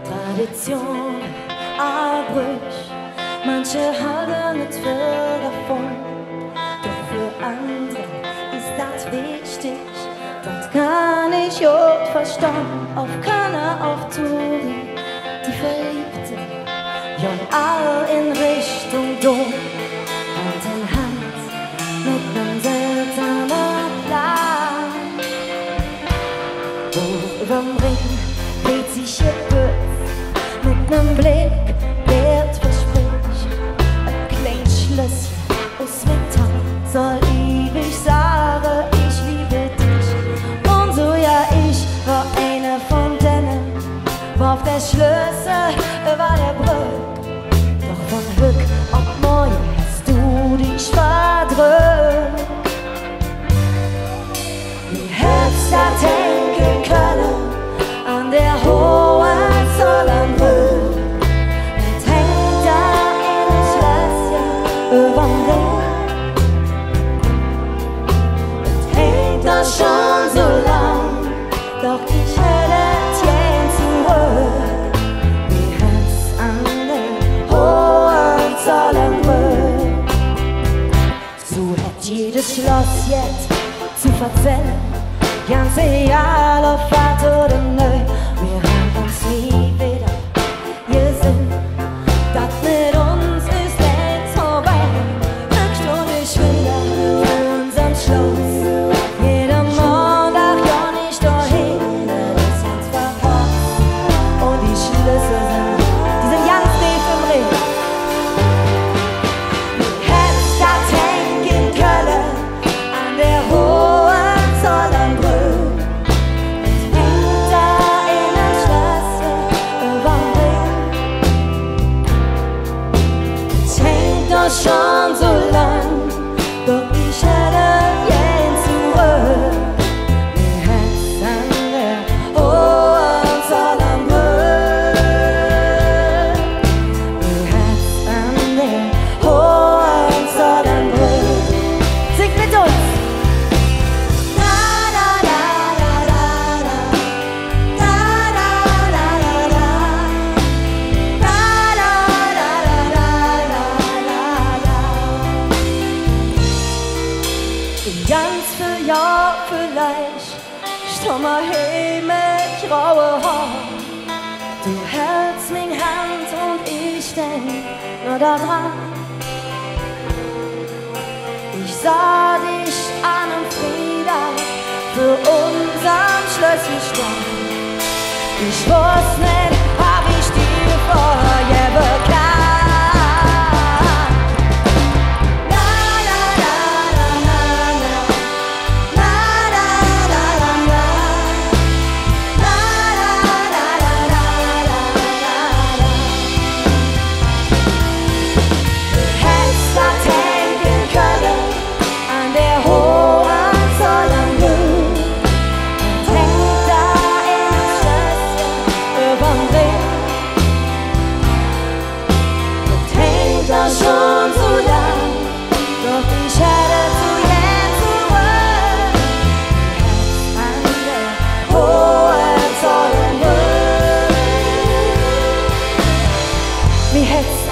Tradition, Abbrüch, manche halten nicht viel davon. Doch für andere ist das wichtig, das kann ich auch verstehen. Auf Kanne, auf Touri, die Verliebte, ja all in Richtung Dom. Hand in Hand mit nem seltsamen Plan. Hoch überm Ring dreht sich ihr Putz mit nem Blick, der verspricht. Ein kleines Schlösschen aus Metall soll ewig sagen, ich liebe dich. Und so ja, ich war eine von denen, warf der Schlüssel über der Brücke. Doch von Glück und Morgen hast du dich verdrückt. Wie hättest du denken können an der Hohenzollernbrücke? Mit hängt da in ein Schlösschen überm Ring. Mit hängt da schon so lang, doch ich hätte gern zurück. Wie hättest an der Hohenzollernbrücke? So hätt jedes Schloss jetzt zu verzellen, ganz egal ob Fahrt oder nö. Wir haben uns nie wieder gesehen, das mit uns ist jetzt vorbei. Eine Stunde später für unseren Schluss, jeder Montag ja nicht dahin, das Herz verrosst und die Schlüssel sind ganz tief im Ring. Wie hättest du denken können an der Hohenzollernbrücke? Schon so lang, doch ich hätte gern zurück. Wie hättest an der Hohenzollernbrücke? Wie hättest an der Hohenzollernbrücke? Singt mit uns! Ganz viel Jahr vielleicht, steh mal heim mit graue Haar. Du hältst meine Hand und ich denk nur daran. Ich sah dich an einem Freitag für unseren Schlüsselstand. Ich wusste nicht, hab ich dir vorher bekannt. Schon so lang, doch ich hätte zu gern zurück. An der Hohenzollernbrücke. Wie hättest